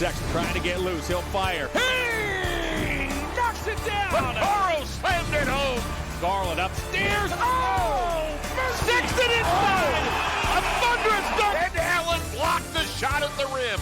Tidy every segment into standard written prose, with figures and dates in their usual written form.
Sexton trying to get loose. He'll fire. Hey! Knocks it down. Toro slammed it home. Garland upstairs. Oh! Sexton inside. A thunderous dunk. And Allen blocked the shot at the rim.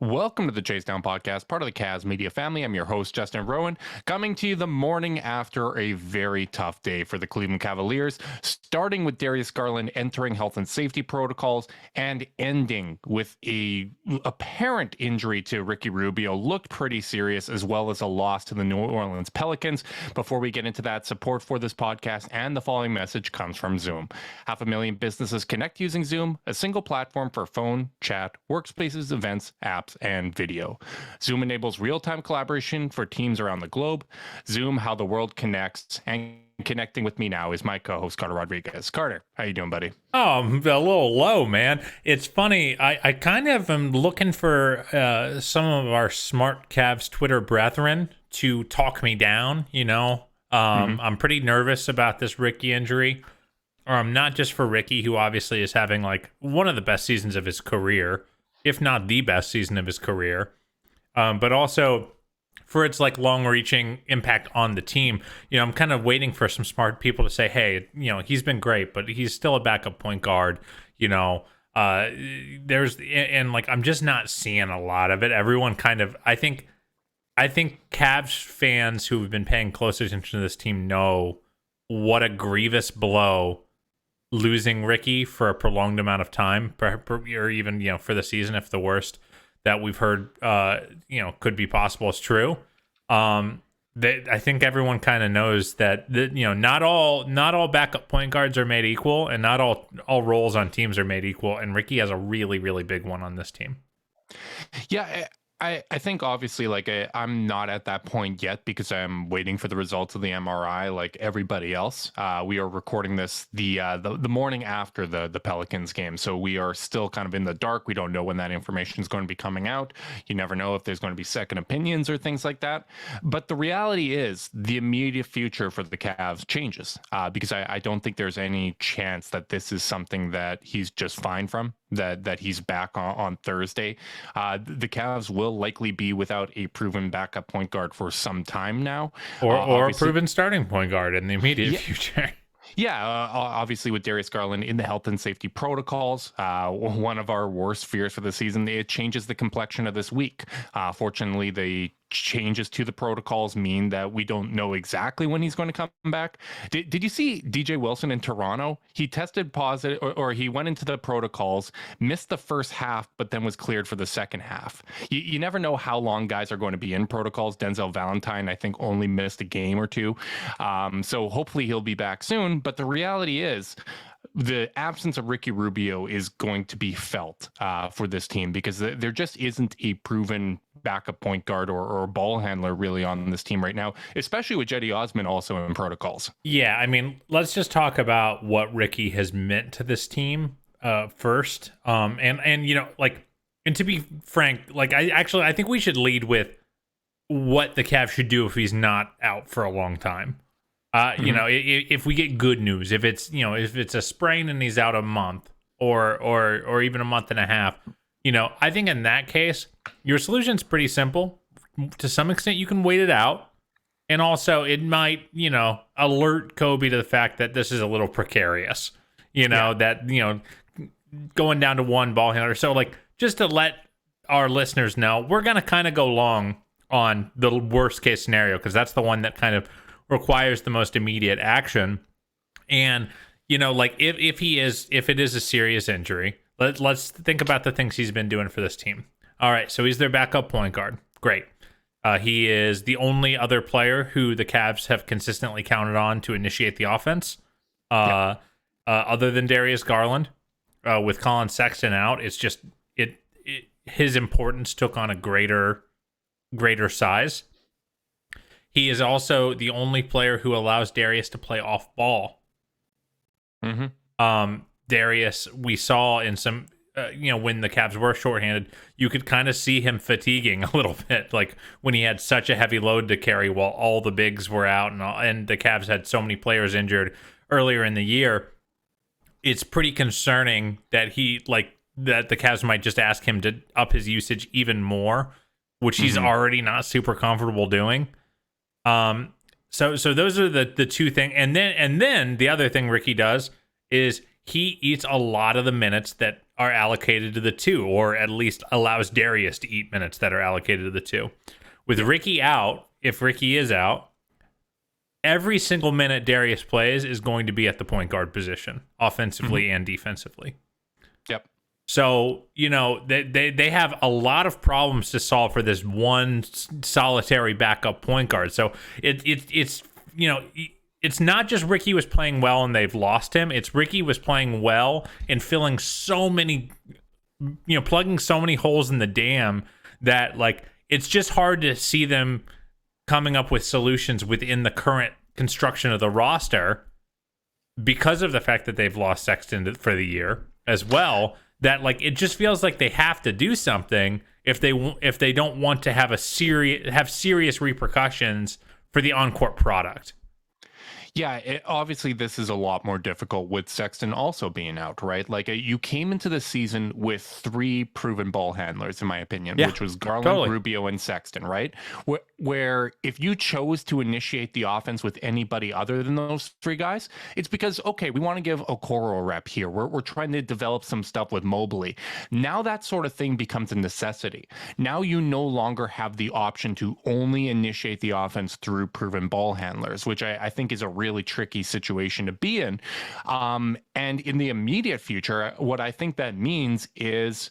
Welcome to the Chase Down Podcast, part of the Cavs Media family. I'm your host, Justin Rowan, coming to you the morning after a very tough day for the Cleveland Cavaliers, starting with Darius Garland entering health and safety protocols and ending with a apparent injury to Ricky Rubio. Looked pretty serious, as well as a loss to the New Orleans Pelicans. Before we get into that, support for this podcast and the following message comes from Zoom. 500,000 businesses connect using Zoom, a single platform for phone, chat, workspaces, events, apps, and video. Zoom enables real-time collaboration for teams around the globe. Zoom, how the world connects. And connecting with me now is my co-host, Carter Rodriguez. Carter, how you doing, buddy? Oh, I'm a little low, man. It's funny. I kind of am looking for some of our smart Cavs Twitter brethren to talk me down, you know. I'm pretty nervous about this Ricky injury. Not just for Ricky, who obviously is having like one of the best seasons of his career, if not the best season of his career, but also for its like long-reaching impact on the team. You know, I'm kind of waiting for some smart people to say, hey, you know, he's been great, but he's still a backup point guard. You know, I'm just not seeing a lot of it. Everyone kind of, I think Cavs fans who have been paying close attention to this team know what a grievous blow losing Ricky for a prolonged amount of time, or even, you know, for the season, if the worst that we've heard, you know, could be possible is true. I think everyone kind of knows that, you know, not all backup point guards are made equal, and not all roles on teams are made equal. And Ricky has a really, really big one on this team. Yeah, I think obviously like I'm not at that point yet because I'm waiting for the results of the MRI like everybody else. We are recording this the morning after the Pelicans game, so we are still kind of in the dark. We don't know when that information is going to be coming out. You never know if there's going to be second opinions or things like that. But the reality is the immediate future for the Cavs changes because I don't think there's any chance that this is something that he's just fine from. That he's back on Thursday. The Cavs will likely be without a proven backup point guard for some time now. Or a proven starting point guard in the immediate future. Yeah, obviously with Darius Garland in the health and safety protocols, one of our worst fears for the season, it changes the complexion of this week. Fortunately, the changes to the protocols mean that we don't know exactly when he's going to come back. Did you see DJ Wilson in Toronto? He tested positive, or he went into the protocols, missed the first half, but then was cleared for the second half. You never know how long guys are going to be in protocols. Denzel Valentine, I think, only missed a game or two. So hopefully he'll be back soon. But the reality is, the absence of Ricky Rubio is going to be felt for this team because there just isn't a proven backup point guard or ball handler really on this team right now, especially with Jetty Osman also in protocols. Yeah, I mean, let's just talk about what Ricky has meant to this team first. And you know, like, and to be frank, like I think we should lead with what the Cavs should do if he's not out for a long time. You know, if we get good news, if it's a sprain and he's out a month or even a month and a half, you know, I think in that case, your solution's pretty simple. To some extent, you can wait it out. And also it might, you know, alert Kobe to the fact that this is a little precarious, you know, that, you know, going down to one ball handler. So like, just to let our listeners know, we're going to kind of go long on the worst case scenario, because that's the one that kind of requires the most immediate action. And, you know, like if it is a serious injury, let's think about the things he's been doing for this team. All right, so he's their backup point guard. Great. He is the only other player who the Cavs have consistently counted on to initiate the offense, other than Darius Garland. With Colin Sexton out, it's just his importance took on a greater size. He is also the only player who allows Darius to play off ball. Darius, we saw in some, you know, when the Cavs were shorthanded, you could kind of see him fatiguing a little bit, like when he had such a heavy load to carry while all the bigs were out and the Cavs had so many players injured earlier in the year. It's pretty concerning that he, like, that the Cavs might just ask him to up his usage even more, which he's already not super comfortable doing. So those are the two things. And then the other thing Ricky does is he eats a lot of the minutes that are allocated to the two, or at least allows Darius to eat minutes that are allocated to the two. With Ricky out, if Ricky is out, every single minute Darius plays is going to be at the point guard position, offensively and defensively. Yep. So, they have a lot of problems to solve for this one solitary backup point guard. So it's not just Ricky was playing well and they've lost him. It's Ricky was playing well and filling so many, plugging so many holes in the dam that, like, it's just hard to see them coming up with solutions within the current construction of the roster because of the fact that they've lost Sexton for the year as well. That, like, it just feels like they have to do something if they don't want to have serious repercussions for the on-court product. Yeah, obviously this is a lot more difficult with Sexton also being out, right? Like, you came into the season with 3 proven ball handlers, in my opinion, which was Garland, Rubio, and Sexton, right? Where if you chose to initiate the offense with anybody other than those 3 guys, it's because, okay, we want to give Okoro a rep here. We're trying to develop some stuff with Mobley. Now that sort of thing becomes a necessity. Now you no longer have the option to only initiate the offense through proven ball handlers, which I think is a really tricky situation to be in. And in the immediate future, what I think that means is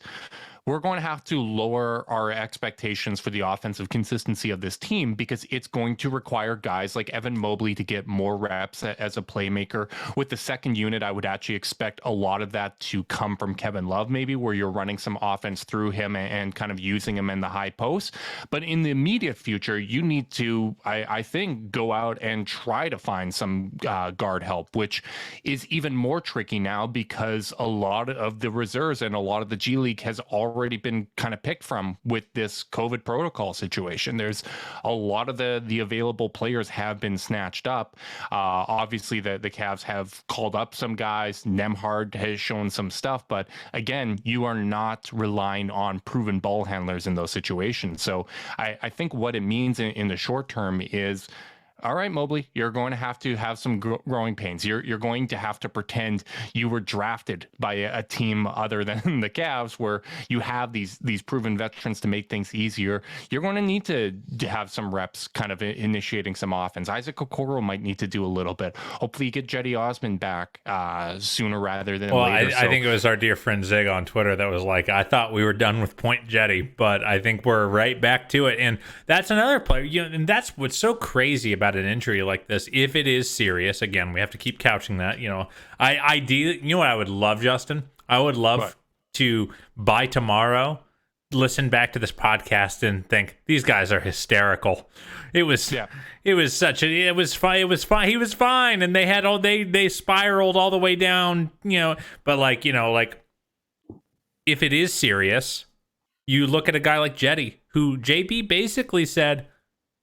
we're going to have to lower our expectations for the offensive consistency of this team, because it's going to require guys like Evan Mobley to get more reps as a playmaker. With the second unit, I would actually expect a lot of that to come from Kevin Love, maybe, where you're running some offense through him and kind of using him in the high post. But in the immediate future, you need to, I think, go out and try to find some guard help, which is even more tricky now because a lot of the reserves and a lot of the G League has already been kind of picked from with this COVID protocol situation. There's a lot of the available players have been snatched up. Obviously, the Cavs have called up some guys. Nemhard has shown some stuff, but again, you are not relying on proven ball handlers in those situations. So I think what it means in the short term is, all right, Mobley, you're going to have some growing pains. You're going to have to pretend you were drafted by a team other than the Cavs, where you have these proven veterans to make things easier. You're going to need to have some reps kind of initiating some offense. Isaac Okoro might need to do a little bit. Hopefully you get Jetty Osman back sooner rather than later. I think it was our dear friend Zig on Twitter that was like, I thought we were done with Point Jetty, but I think we're right back to it. And that's another player, and that's what's so crazy about an injury like this. If it is serious, again, we have to keep couching that. Ideally, what I would love, Justin? I would love to, by tomorrow, listen back to this podcast and think these guys are hysterical. It was fine. He was fine, and they spiraled all the way down. But if it is serious, you look at a guy like Jetty, who JB basically said,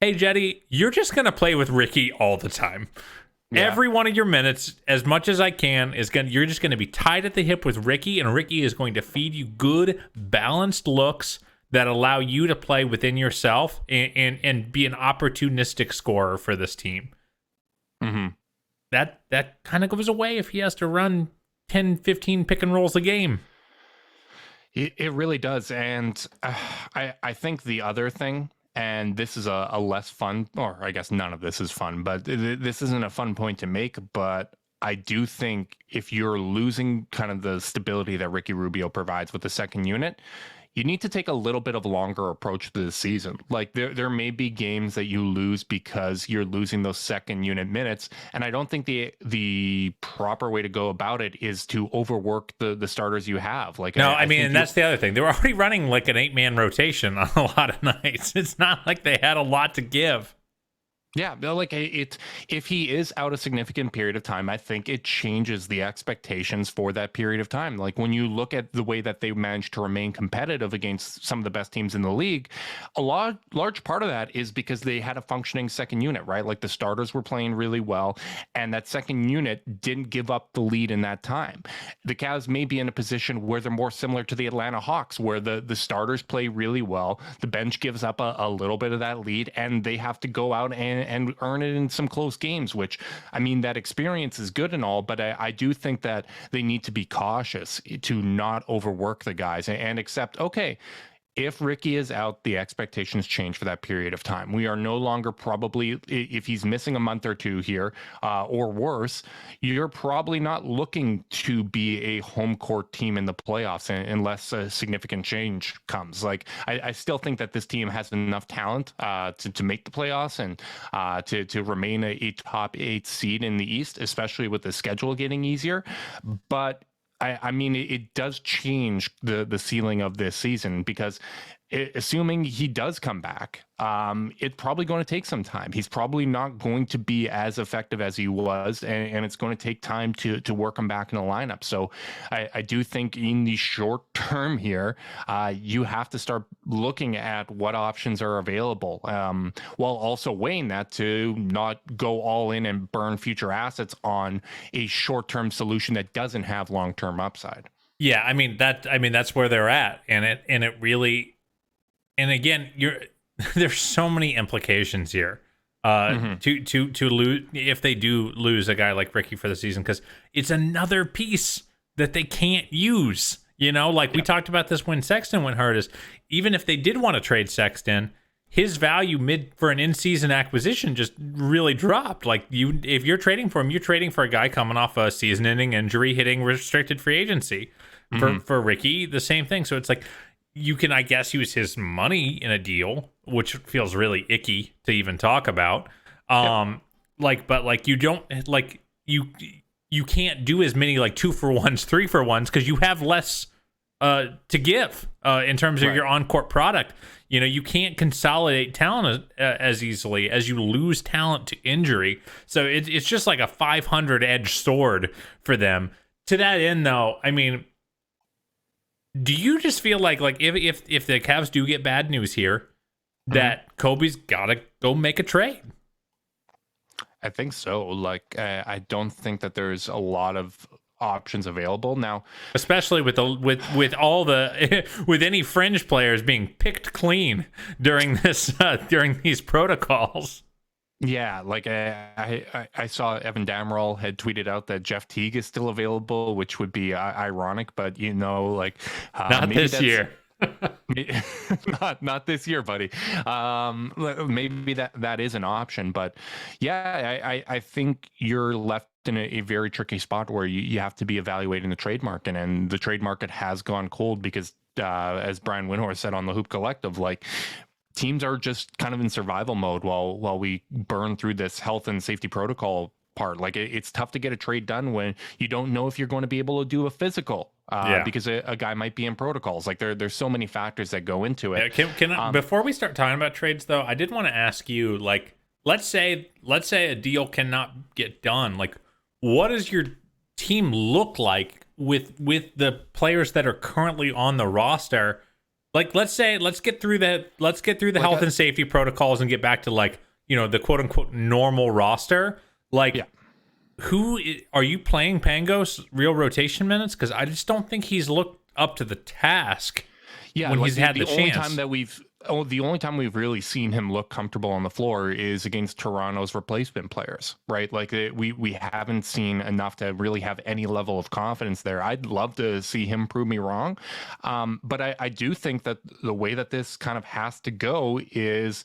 hey, Jetty, you're just going to play with Ricky all the time. Yeah. Every one of your minutes, as much as I can, you're just going to be tied at the hip with Ricky, and Ricky is going to feed you good, balanced looks that allow you to play within yourself and be an opportunistic scorer for this team. Mm-hmm. That kind of goes away if he has to run 10, 15 pick and rolls a game. It really does. And I think the other thing, and this is a less fun, or I guess none of this is fun, but this isn't a fun point to make, but I do think if you're losing kind of the stability that Ricky Rubio provides with the second unit, you need to take a little bit of a longer approach to the season. Like there may be games that you lose because you're losing those second unit minutes. And I don't think the proper way to go about it is to overwork the starters you have. And that's the other thing. They were already running like an 8-man rotation on a lot of nights. It's not like they had a lot to give. Yeah, like if he is out a significant period of time, I think it changes the expectations for that period of time. Like when you look at the way that they managed to remain competitive against some of the best teams in the league, large part of that is because they had a functioning second unit, right? Like the starters were playing really well, and that second unit didn't give up the lead in that time. The Cavs may be in a position where they're more similar to the Atlanta Hawks, where the starters play really well, the bench gives up a little bit of that lead, and they have to go out and earn it in some close games, which, I mean, that experience is good and all, but I do think that they need to be cautious to not overwork the guys and accept, okay, if Ricky is out, the expectations change for that period of time. We are no longer probably, if he's missing a month or two here, or worse, you're probably not looking to be a home court team in the playoffs unless a significant change comes. Like, I still think that this team has enough talent to make the playoffs and to remain a top 8 seed in the East, especially with the schedule getting easier. But I mean, it does change the ceiling of this season because assuming he does come back, it's probably going to take some time. He's probably not going to be as effective as he was, and it's going to take time to work him back in the lineup. So I do think in the short term here, you have to start looking at what options are available, while also weighing that to not go all in and burn future assets on a short-term solution that doesn't have long-term upside. Yeah, I mean that's where they're at, and it really, and again, there's so many implications here. To lose, if they do lose a guy like Ricky for the season, because it's another piece that they can't use. You know, like we talked about this when Sexton went hurt, is even if they did want to trade Sexton, his value for an in-season acquisition just really dropped. Like if you're trading for him, you're trading for a guy coming off a season-ending injury, hitting restricted free agency. For Ricky, the same thing. So it's like, you can, I guess, use his money in a deal, which feels really icky to even talk about. But you don't, like, you can't do as many like 2-for-1s, 3-for-1s, because you have less to give in terms of your on-court product. You know, you can't consolidate talent as easily as you lose talent to injury. So it's just like a 500-edged sword for them. To that end, though, I mean, do you just feel like if the Cavs do get bad news here, that Kobe's got to go make a trade? I think so. Like, I don't think that there's a lot of options available now, especially with all the with any fringe players being picked clean during these protocols. Yeah, like I saw Evan Dammarell had tweeted out that Jeff Teague is still available, which would be ironic, but you know, like not this year. not this year, buddy. Maybe that is an option, but yeah, I think you're left in a very tricky spot where you have to be evaluating the trade market, and the trade market has gone cold because, as Brian Windhorst said on the Hoop Collective, like, teams are just kind of in survival mode while we burn through this health and safety protocol part. Like, it's tough to get a trade done when you don't know if you're going to be able to do a physical, because a guy might be in protocols. Like, there's so many factors that go into it. Can I, before we start talking about trades, though, I did want to ask you, like, let's say a deal cannot get done. Like, what does your team look like with the players that are currently on the roster? Like, let's get through the health and safety protocols and get back to, like, you know, the quote unquote normal roster. Like, who are you playing Pangos real rotation minutes? Because I just don't think he's looked up to the task. Yeah, when he's had the chance. The only time we've really seen him look comfortable on the floor is against Toronto's replacement players, right? Like, we haven't seen enough to really have any level of confidence there. I'd love to see him prove me wrong. But I do think that the way that this kind of has to go is,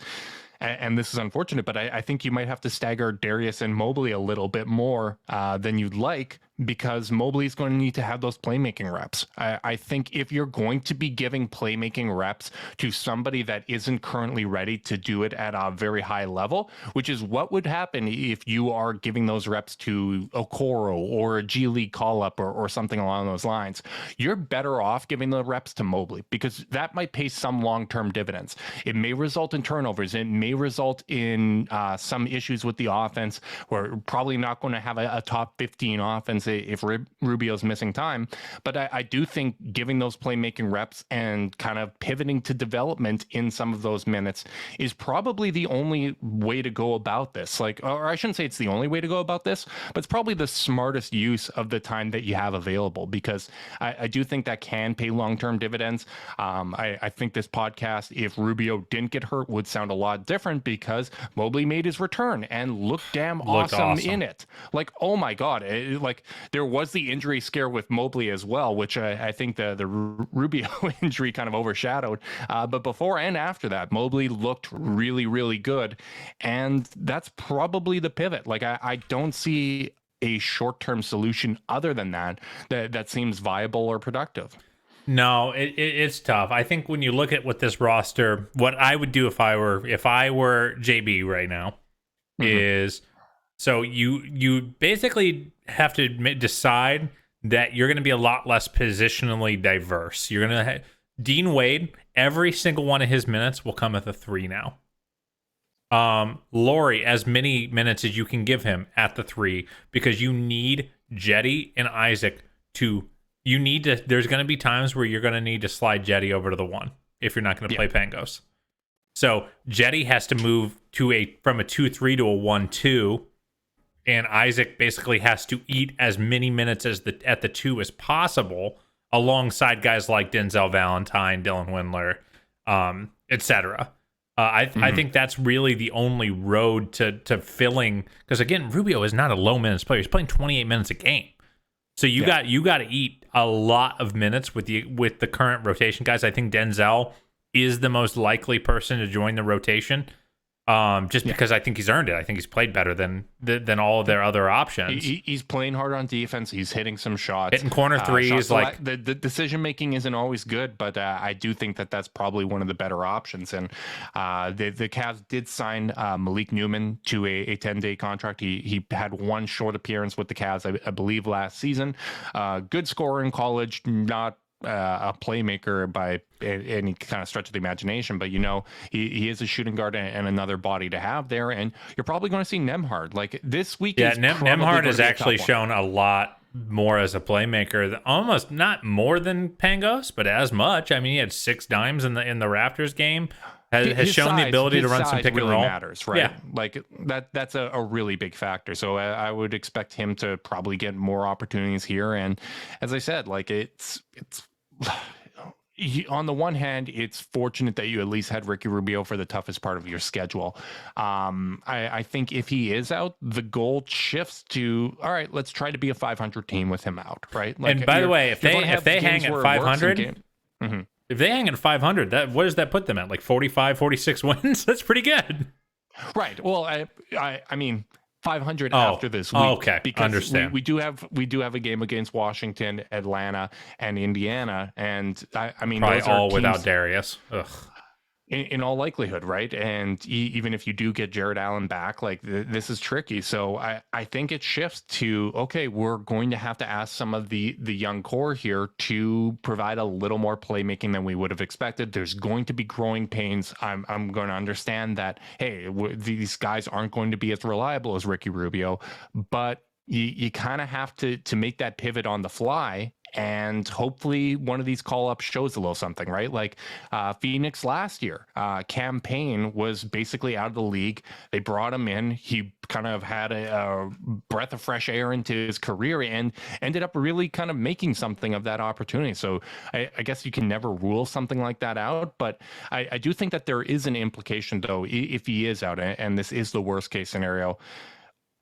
and this is unfortunate, but I think you might have to stagger Darius and Mobley a little bit more than you'd like, because Mobley is going to need to have those playmaking reps. I think if you're going to be giving playmaking reps to somebody that isn't currently ready to do it at a very high level, which is what would happen if you are giving those reps to Okoro or a G League call-up or something along those lines, you're better off giving the reps to Mobley, because that might pay some long-term dividends. It may result in turnovers. It may result in some issues with the offense. We're probably not going to have a top 15 offense if Rubio's missing time. But I do think giving those playmaking reps and kind of pivoting to development in some of those minutes is probably the only way to go about this. Or I shouldn't say it's the only way to go about this, but it's probably the smartest use of the time that you have available, because I do think that can pay long-term dividends. I think this podcast, if Rubio didn't get hurt, would sound a lot different, because Mobley made his return and looked damn awesome in it. Oh my God. There was the injury scare with Mobley as well, which I think the Rubio injury kind of overshadowed. But before and after that, Mobley looked really, really good. And that's probably the pivot. I don't see a short-term solution other than that seems viable or productive. No, it's tough. I think when you look at what this roster, what I would do if I were JB right now, is so you basically have to decide that you're going to be a lot less positionally diverse. You're going to Dean Wade, every single one of his minutes will come at the 3 now. Laurie, as many minutes as you can give him at the 3, because you need Jetty and Isaac there's going to be times where you're going to need to slide Jetty over to the 1 if you're not going to play Pangos. So Jetty has to move from a 2-3 to a 1-2, and Isaac basically has to eat as many minutes at the 2 as possible, alongside guys like Denzel Valentine, Dylan Windler, etc. I think that's really the only road to filling, because again, Rubio is not a low minutes player. He's playing 28 minutes a game. So you got to eat a lot of minutes with the current rotation guys. I think Denzel is the most likely person to join the rotation, because I think he's earned it. I think he's played better than all of their other options. He's playing hard on defense. He's hitting some shots, hitting corner threes. The decision making isn't always good, but I do think that's probably one of the better options. And the Cavs did sign Malik Newman to a 10-day contract. He had one short appearance with the Cavs, I believe, last season. Good scorer in college, not a playmaker by any kind of stretch of the imagination, but he is a shooting guard and another body to have there. And you're probably going to see Nembhard this week. Nembhard has actually shown a lot more as a playmaker, almost not more than Pangos, but as much. I mean, he had 6 dimes in the Raptors game. Has shown the ability to run some pick and roll. Matters, right? Yeah. That's a really big factor. So I would expect him to probably get more opportunities here. And as I said, it's on the one hand, it's fortunate that you at least had Ricky Rubio for the toughest part of your schedule. I think if he is out, the goal shifts to, all right, let's try to be a 500 team with him out, right? And by the way, if they hang at 500, if they hang at 500, what does that put them at? 45, 46 wins? That's pretty good. Right. Well, I mean, 500 after this week. Okay, because understand. We do have a game against Washington, Atlanta, and Indiana, and I mean, probably those are all teams without Darius. Ugh. In all likelihood, right? And even if you do get Jared Allen back, this is tricky. So I think it shifts to, okay, we're going to have to ask some of the young core here to provide a little more playmaking than we would have expected. There's going to be growing pains. I'm going to understand that, hey, these guys aren't going to be as reliable as Ricky Rubio, but you kind of have to make that pivot on the fly. And hopefully one of these call-ups shows a little something, right? Phoenix last year, Cam Payne was basically out of the league. They brought him in. He kind of had a breath of fresh air into his career and ended up really kind of making something of that opportunity. So I guess you can never rule something like that out. But I do think that there is an implication, though, if he is out, and this is the worst case scenario.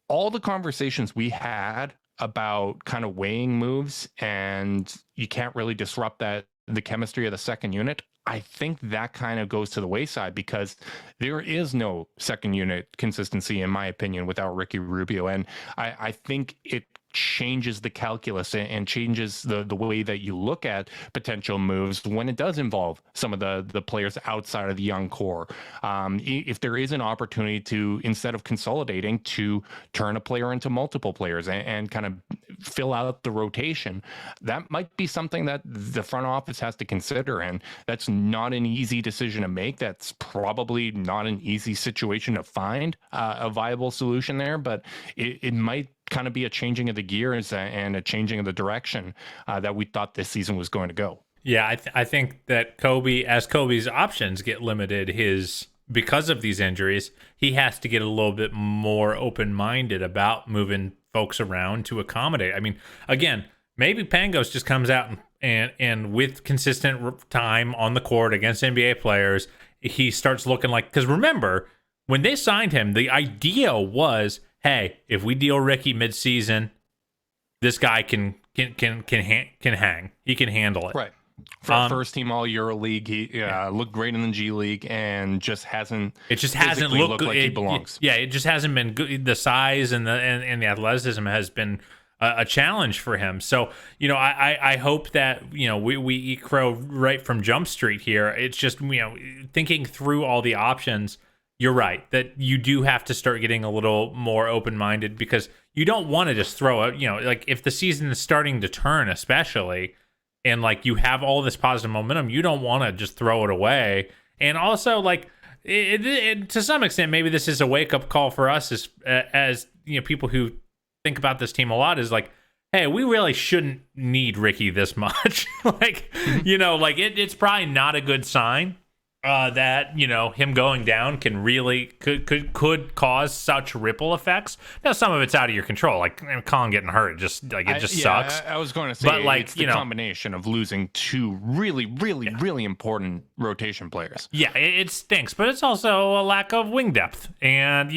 All the conversations we had about kind of weighing moves and you can't really disrupt the chemistry of the second unit, I think that kind of goes to the wayside, because there is no second unit consistency, in my opinion, without Ricky Rubio. And I think it changes the calculus and changes the way that you look at potential moves when it does involve some of the players outside of the young core. If there is an opportunity to, instead of consolidating, to turn a player into multiple players and kind of fill out the rotation, that might be something that the front office has to consider. And that's not an easy decision to make. That's probably not an easy situation to find a viable solution there, but it might kind of be a changing of the gears and a changing of the direction that we thought this season was going to go. Yeah, I think that Kobe's options get limited, because of these injuries, he has to get a little bit more open-minded about moving folks around to accommodate. I mean, again, maybe Pangos just comes out and with consistent time on the court against NBA players, he starts looking like, because remember, when they signed him, the idea was, hey, if we deal Ricky midseason, this guy can hang. He can handle it. Right. First team All EuroLeague, he looked great in the G League, and just hasn't. It just hasn't looked like he belongs. It just hasn't been good. The size and the athleticism has been a challenge for him. So I hope that we eat crow right from Jump Street here. It's just thinking through all the options. You're right that you do have to start getting a little more open-minded, because you don't want to just throw it. Like if the season is starting to turn, especially, and like you have all this positive momentum, you don't want to just throw it away. And also, like it, to some extent, maybe this is a wake-up call for us as people who think about this team a lot, is like, hey, we really shouldn't need Ricky this much. Like, it's probably not a good sign. That him going down can really could cause such ripple effects. Now some of it's out of your control, like Colin getting hurt, it sucks. I was going to say, but it's the combination of losing two really important rotation players. Yeah, it stinks, but it's also a lack of wing depth, and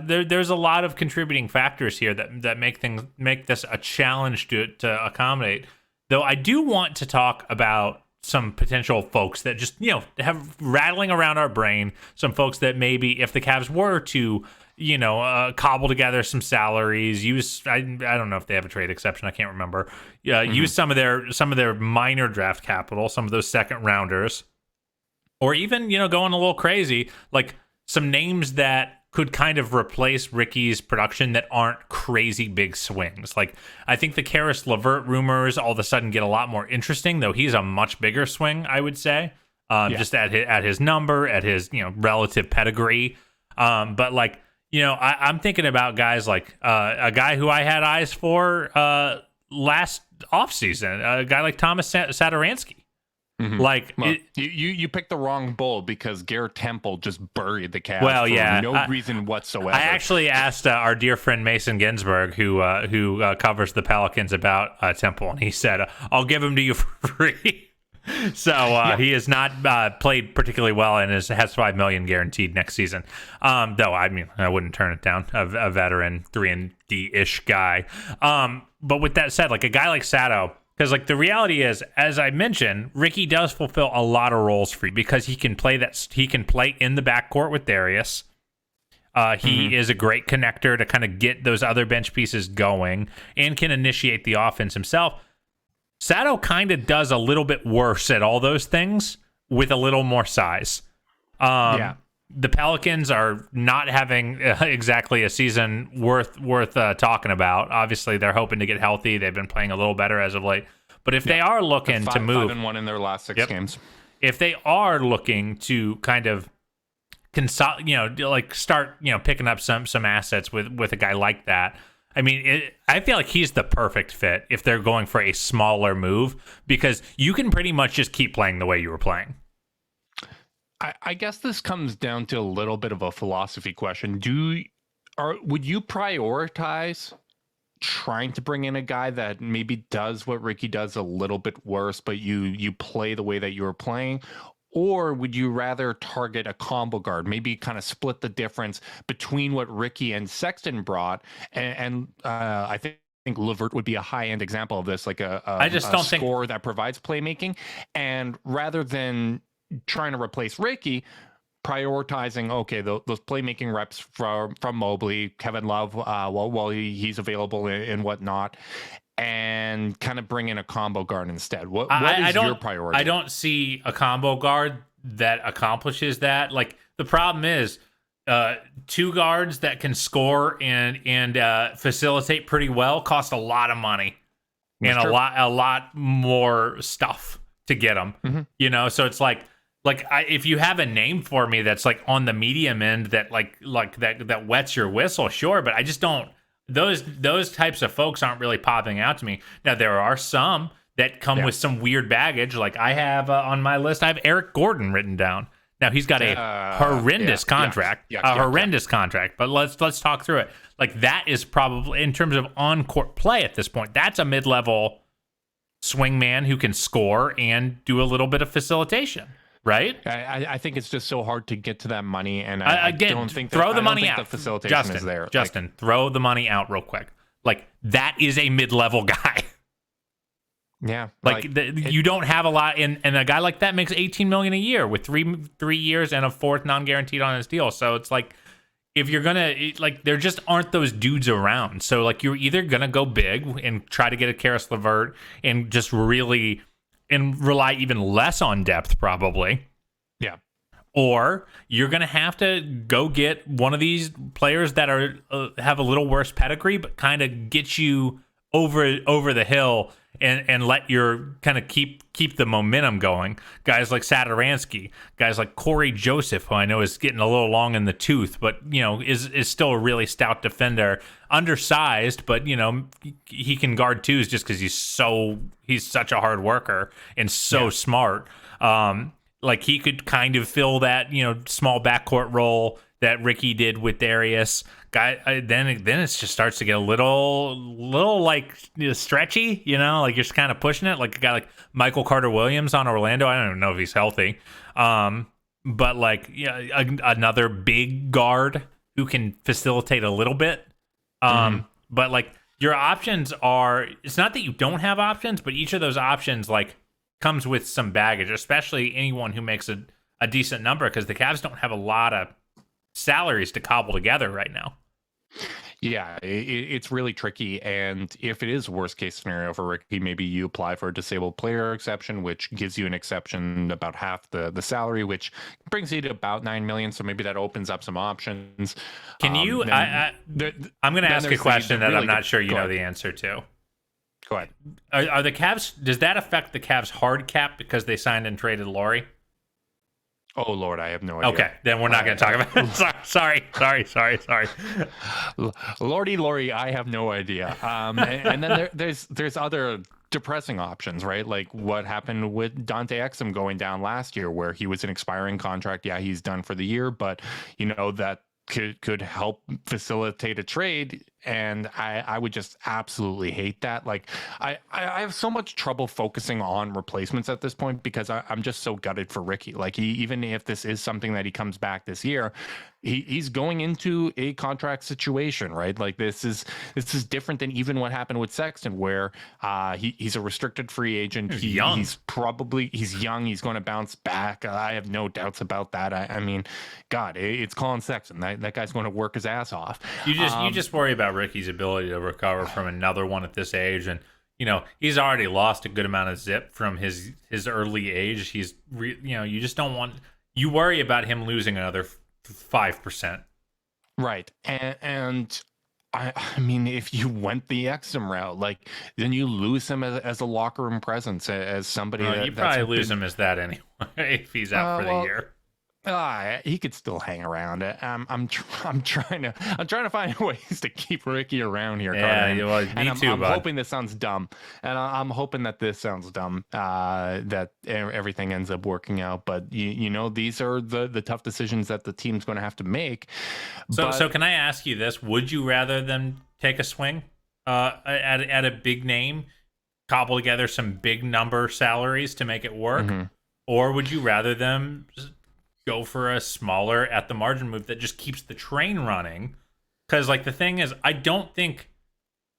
there's a lot of contributing factors here that make this a challenge to accommodate. Though I do want to talk about some potential folks that just have rattling around our brain, some folks that maybe if the Cavs were to cobble together some salaries, use I don't know if they have a trade exception, I can't remember, use some of their minor draft capital, some of those second rounders, or even going a little crazy, like some names that could kind of replace Ricky's production that aren't crazy big swings. Like, I think the Karis LeVert rumors all of a sudden get a lot more interesting, though he's a much bigger swing, I would say, just at his number, at his relative pedigree. But like, I'm thinking about guys like a guy who I had eyes for last offseason, a guy like Thomas Satoransky. Mm-hmm. Like, well, you picked the wrong bull because Garrett Temple just buried the Cavs for no reason whatsoever. I actually asked our dear friend Mason Ginsberg, who covers the Pelicans, about Temple, and he said, "I'll give him to you for free." So he has not played particularly well and has $5 million guaranteed next season. Though I wouldn't turn it down. A veteran 3-and-D-ish guy. But with that said, like a guy like Sato. Because, like, the reality is, as I mentioned, Ricky does fulfill a lot of roles for you because he can play in the backcourt with Darius. He is a great connector to kind of get those other bench pieces going and can initiate the offense himself. Sato kind of does a little bit worse at all those things with a little more size. The Pelicans are not having exactly a season worth talking about. Obviously, they're hoping to get healthy. They've been playing a little better as of late. But if they are looking to move, 5-1 in their last 6 games. If they are looking to kind of start picking up some assets with a guy like that, I feel like he's the perfect fit if they're going for a smaller move, because you can pretty much just keep playing the way you were playing. I guess this comes down to a little bit of a philosophy question. Would you prioritize trying to bring in a guy that maybe does what Ricky does a little bit worse, but you play the way that you were playing? Or would you rather target a combo guard, maybe kind of split the difference between what Ricky and Sexton brought? And I think LeVert would be a high-end example of this, like a scorer that provides playmaking. And rather than trying to replace Ricky, prioritizing, okay, those playmaking reps from Mobley, Kevin Love, while he's available and whatnot, and kind of bring in a combo guard instead. What is your priority? I don't see a combo guard that accomplishes that. Like, the problem is two guards that can score and facilitate pretty well cost a lot of money. And a lot more stuff to get them, you know. So it's like if you have a name for me that's like on the medium end that like that wets your whistle, sure. But I just don't. Those types of folks aren't really popping out to me. Now there are some that come with some weird baggage. Like I have on my list, I have Eric Gordon written down. Now he's got a horrendous contract, horrendous contract. But let's talk through it. Like that is probably, in terms of on-court play at this point, that's a mid-level swingman who can score and do a little bit of facilitation, right? I think it's just so hard to get to that money, and again, don't think throw the money out. The facilitation is there. Justin, throw the money out real quick. Like that is a mid-level guy. Yeah, you don't have a lot, and a guy like that makes $18 million a year with three years and a fourth non-guaranteed on his deal. So it's like, if you're gonna there just aren't those dudes around. So like you're either gonna go big and try to get a Karis LeVert and just really and rely even less on depth probably. Yeah. Or you're gonna have to go get one of these players that are have a little worse pedigree, but kind of get you over the hill and let your kind of keep the momentum going. Guys like Satoransky, guys like Corey Joseph, who I know is getting a little long in the tooth, but you know is still a really stout defender, undersized, but you know he can guard twos just because he's such a hard worker and so smart. Like he could kind of fill that small backcourt role that Ricky did with Darius. Then it just starts to get a little like stretchy, like you're just kind of pushing it. Like a guy like Michael Carter Williams on Orlando. I don't even know if he's healthy. But like another big guard who can facilitate a little bit. But like your options are, it's not that you don't have options, but each of those options like comes with some baggage, especially anyone who makes a decent number, because the Cavs don't have a lot of salaries to cobble together right now. Yeah, it's really tricky. And if it is worst case scenario for Ricky, maybe you apply for a disabled player exception, which gives you an exception about half the salary, which brings you to about $9 million. So maybe that opens up some options. Can you? I'm going to ask a question that I'm not sure you know the answer to. Go ahead. Are the Cavs? Does that affect the Cavs' hard cap because they signed and traded Laurie? Oh, Lord, I have no idea. Okay, then we're not going to talk about it. Sorry. Lordy, I have no idea. And then there's other depressing options, right? Like what happened with Dante Exum going down last year, where he was an expiring contract. Yeah, he's done for the year, but that could help facilitate a trade, and I would just absolutely hate that. Like I have so much trouble focusing on replacements at this point because I'm just so gutted for Ricky. Like even if this is something that he comes back this year, he's going into a contract situation, right? Like this is different than even what happened with Sexton, where he's a restricted free agent. He's young. He's young. He's going to bounce back. I have no doubts about that. I mean, God, it's Colin Sexton. That guy's going to work his ass off. You just worry about Ricky's ability to recover from another one at this age, and he's already lost a good amount of zip from his early age. You just don't want, you worry about him losing another 5%. Right. And I mean, if you went the Exum route, like then you lose him as a locker room presence, as somebody. You probably lose him as that anyway if he's out for the year. He could still hang around. I'm trying to find ways to keep Ricky around here. Yeah, well, I'm hoping this sounds dumb, and I'm hoping that this sounds dumb. That everything ends up working out, but these are the tough decisions that the team's going to have to make. So can I ask you this? Would you rather them take a swing at a big name, cobble together some big number salaries to make it work, or would you rather them go for a smaller at the margin move that just keeps the train running? Because like the thing is, I think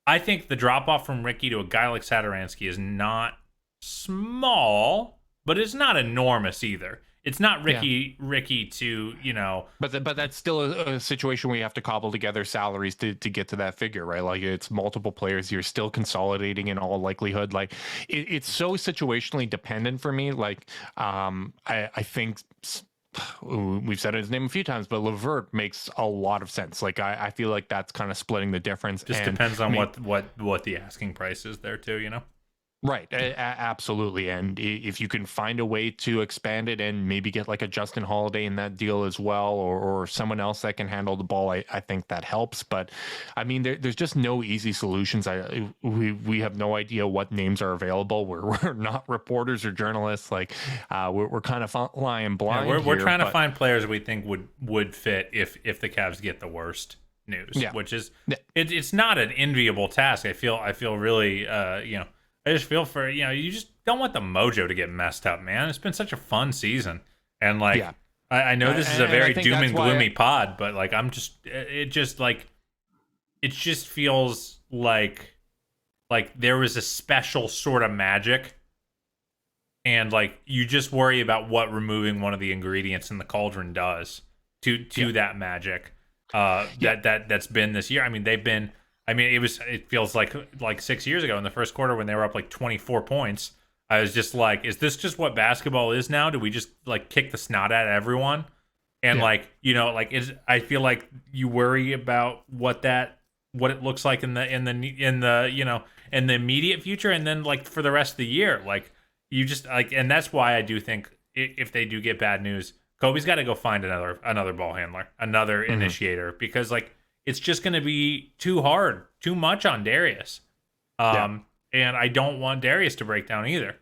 the drop off from Ricky to a guy like Satoransky is not small, but it's not enormous either. it's not Ricky to, you know. But that's still a situation where you have to cobble together salaries to get to that figure, right? Like it's multiple players. You're still consolidating in all likelihood. Like it's so situationally dependent for me. Like I think we've said his name a few times, but LeVert makes a lot of sense. Like I feel like that's kind of splitting the difference. Just depends on what the asking price is there too, you know? Right. Absolutely. And if you can find a way to expand it and maybe get like a Justin Holiday in that deal as well, or someone else that can handle the ball, I think that helps. But I mean, there's just no easy solutions. We have no idea what names are available. We're not reporters or journalists. Like we're kind of flying blind. Yeah, we're trying to find players we think would fit if the Cavs get the worst news, which is it's not an enviable task. I feel really you know. I just feel for, you know, you just don't want the mojo to get messed up, man. It's been such a fun season. And like, I know this is a very doom and gloomy pod, but like, it just feels like there was a special sort of magic. And like, you just worry about what removing one of the ingredients in the cauldron does to that magic that's been this year. I mean, it feels like 6 years ago in the first quarter when they were up like 24 points. I was just like, is this just what basketball is now? Do we just like kick the snot at everyone? And like, you know, like I feel like you worry about what it looks like in the you know, in the immediate future, and then like for the rest of the year, like you just like, and that's why I do think if they do get bad news, Kobe's got to go find another ball handler, another initiator, because like, it's just going to be too much on Darius. And I don't want Darius to break down either.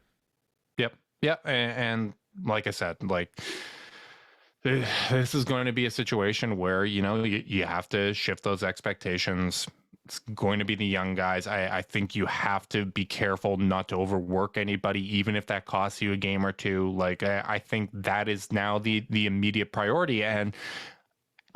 Yep. And like I said, like this is going to be a situation where, you know, you have to shift those expectations. It's going to be the young guys. I think you have to be careful not to overwork anybody, even if that costs you a game or two. Like, I think that is now the immediate priority. And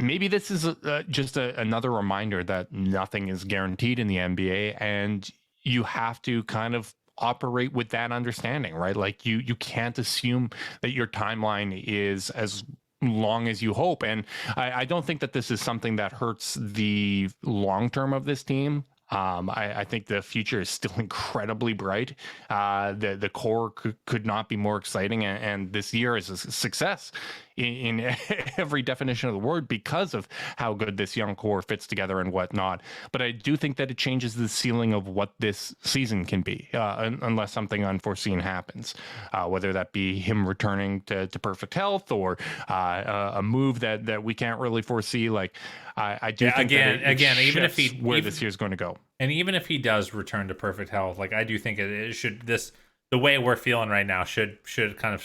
maybe this is just another reminder that nothing is guaranteed in the NBA, and you have to kind of operate with that understanding, right? Like you can't assume that your timeline is as long as you hope. And I don't think that this is something that hurts the long term of this team. I think the future is still incredibly bright. The core could not be more exciting, and this year is a success in every definition of the word because of how good this young core fits together and whatnot. But I do think that it changes the ceiling of what this season can be, unless something unforeseen happens, whether that be him returning to perfect health or a move that we can't really foresee. Like I do think that even if this year's going to go. And even if he does return to perfect health, like I do think it should, the way we're feeling right now should kind of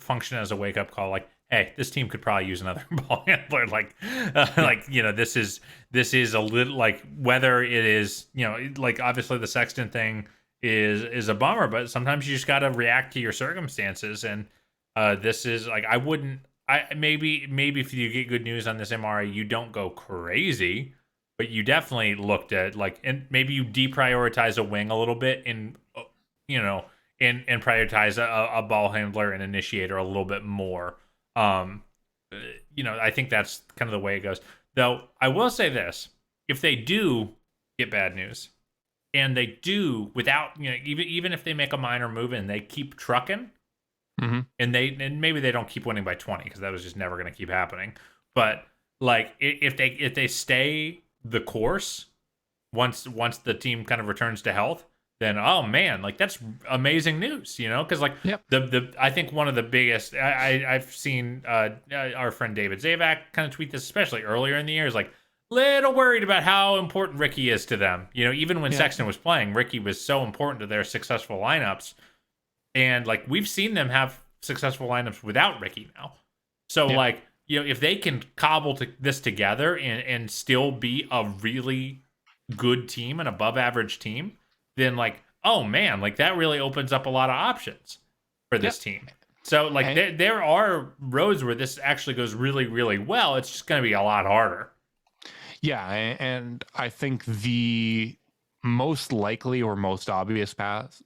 function as a wake up call. Like, hey, this team could probably use another ball handler. Like, like, you know, this is a little, like, whether it is, you know, like obviously the Sexton thing is a bummer, but sometimes you just got to react to your circumstances. And this is like, maybe if you get good news on this MRI, you don't go crazy. But you definitely looked at like, and maybe you deprioritize a wing a little bit, and you know, and prioritize a ball handler and initiator a little bit more. You know, I think that's kind of the way it goes. Though I will say this: if they do get bad news, and they do without, you know, even if they make a minor move and they keep trucking, and maybe they don't keep winning by 20 because that was just never going to keep happening. But like if they stay the course once the team kind of returns to health, then oh man, like that's amazing news, you know, because like the I think one of the biggest I've seen our friend David Zavak kind of tweet this, especially earlier in the year, is like little worried about how important Ricky is to them. You know, even when Sexton was playing, Ricky was so important to their successful lineups, and like we've seen them have successful lineups without Ricky now. So like, you know, if they can cobble this together and still be a really good team, an above average team, then like, oh man, like that really opens up a lot of options for this team. So like there are roads where this actually goes really, really well. It's just going to be a lot harder. Yeah. And I think the most likely or most obvious path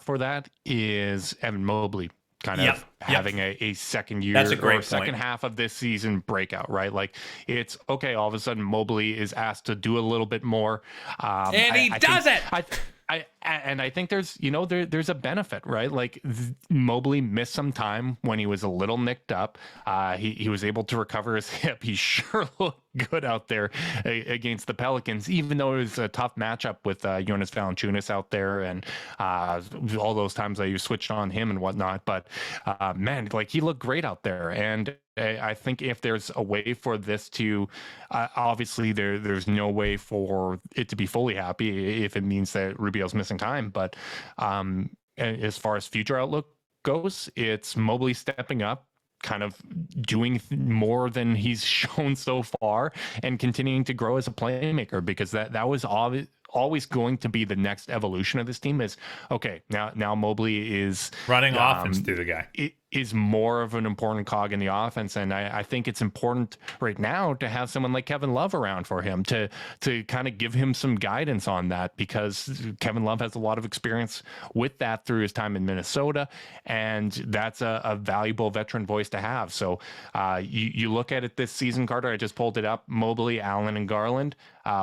for that is Evan Mobley kind of having a second year That's a great or second half of this season breakout, right? Like it's okay. All of a sudden, Mobley is asked to do a little bit more, and he does it. I think there's there's a benefit, right? Like Mobley missed some time when he was a little nicked up. He was able to recover his hip. He sure looked good out there against the Pelicans, even though it was a tough matchup with Jonas Valanciunas out there, and all those times that you switched on him and whatnot. But man, like he looked great out there, and I think if there's a way for this to, obviously there's no way for it to be fully happy if it means that Rubio's missing time. But as far as future outlook goes, it's Mobley stepping up, kind of doing more than he's shown so far, and continuing to grow as a playmaker, because that was always going to be the next evolution of this team. Is okay, now Mobley is running offense through the guy. Is more of an important cog in the offense, and I think it's important right now to have someone like Kevin Love around for him to kind of give him some guidance on that, because Kevin Love has a lot of experience with that through his time in Minnesota, and that's a valuable veteran voice to have. So you look at it this season, Carter, I just pulled it up, Mobley, Allen, and Garland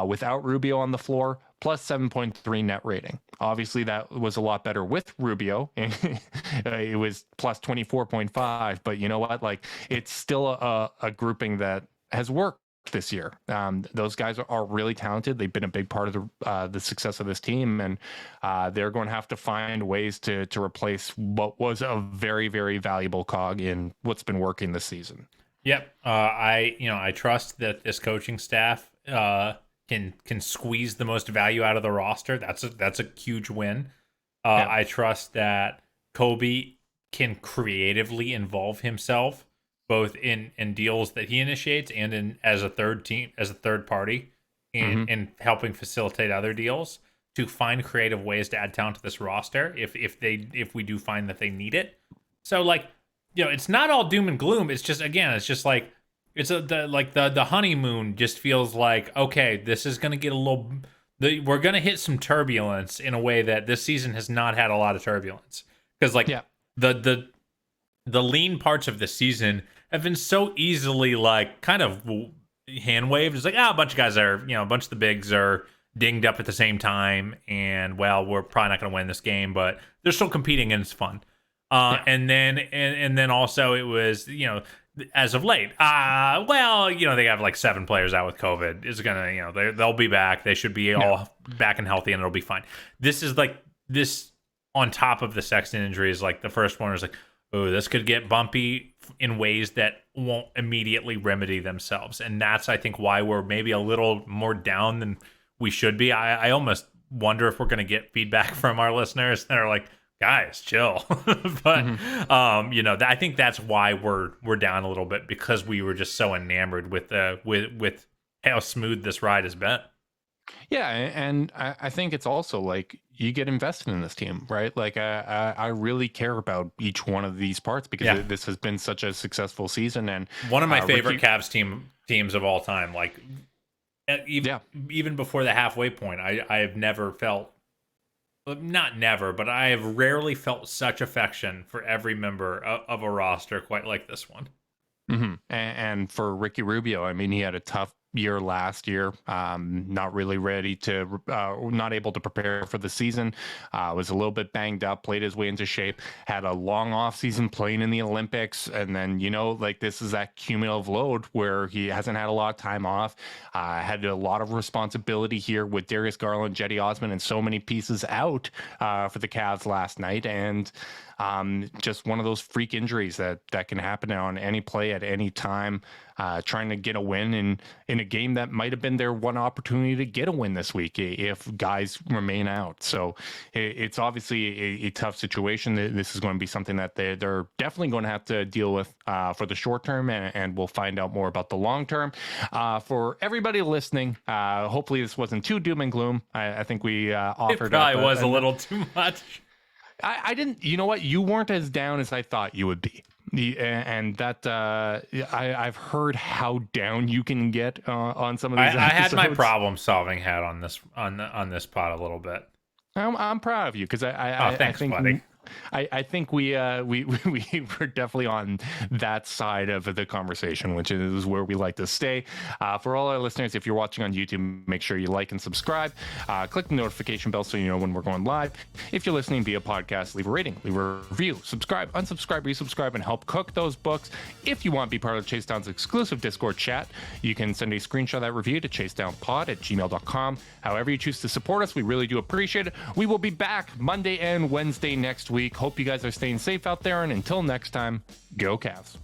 without Rubio on the floor, plus 7.3 net rating. Obviously, that was a lot better with Rubio. It was plus 24.5. But you know what? Like, it's still a grouping that has worked this year. Those guys are really talented. They've been a big part of the success of this team, and they're going to have to find ways to replace what was a very, very valuable cog in what's been working this season. Yep. I trust that this coaching staff can squeeze the most value out of the roster. That's a huge win. I trust that Kobe can creatively involve himself both in deals that he initiates and in as a third party in helping facilitate other deals, to find creative ways to add talent to this roster if we do find that they need it. So like, it's not all doom and gloom. It's just like the honeymoon just feels like, okay, this is going to get we're going to hit some turbulence in a way that this season has not had a lot of turbulence. Because the lean parts of the season have been so easily like kind of hand waved. It's like, a bunch of guys are, a bunch of the bigs are dinged up at the same time, and well, we're probably not going to win this game, but they're still competing and it's fun. And then also it was, as of late, they have like 7 players out with COVID. It's gonna, they'll be back. They should be all back and healthy, and it'll be fine. This is like this on top of the Sexton injury is like the first one is like, oh, this could get bumpy in ways that won't immediately remedy themselves, and that's I think why we're maybe a little more down than we should be. I almost wonder if we're gonna get feedback from our listeners that are like, guys, chill. But I think that's why we're down a little bit, because we were just so enamored with how smooth this ride has been. Yeah, and I think it's also like you get invested in this team, right? Like I really care about each one of these parts, because this has been such a successful season, and one of my favorite Cavs teams of all time. Like even before the halfway point, I have never felt. Not never, but I have rarely felt such affection for every member of a roster quite like this one. Mm-hmm. And for Ricky Rubio, I mean, he had a tough year last year, not really ready to, not able to prepare for the season, was a little bit banged up, played his way into shape, had a long off season playing in the Olympics. And then, like this is that cumulative load where he hasn't had a lot of time off, had a lot of responsibility here with Darius Garland, Jetty Osman, and so many pieces out for the Cavs last night. And just one of those freak injuries that can happen on any play at any time, trying to get a win in a game that might have been their one opportunity to get a win this week if guys remain out. So it's obviously a tough situation. This is going to be something that they're definitely going to have to deal with for the short term, and we'll find out more about the long term. For everybody listening, hopefully this wasn't too doom and gloom. I think we offered it probably was a little too much. I didn't, you know what? You weren't as down as I thought you would be. And that I've heard how down you can get on some of these I episodes. had my problem solving hat on this pod a little bit. I'm proud of you, because thanks, I think buddy. I think we're definitely on that side of the conversation, which is where we like to stay. For all our listeners, if you're watching on YouTube, make sure you like and subscribe. Click the notification bell so you know when we're going live. If you're listening via podcast, leave a rating, leave a review, subscribe, unsubscribe, resubscribe, and help cook those books. If you want to be part of Chase Down's exclusive Discord chat, you can send a screenshot of that review to chasedownpod@gmail.com. However you choose to support us, we really do appreciate it. We will be back Monday and Wednesday next week. Hope you guys are staying safe out there, and until next time, go Cavs.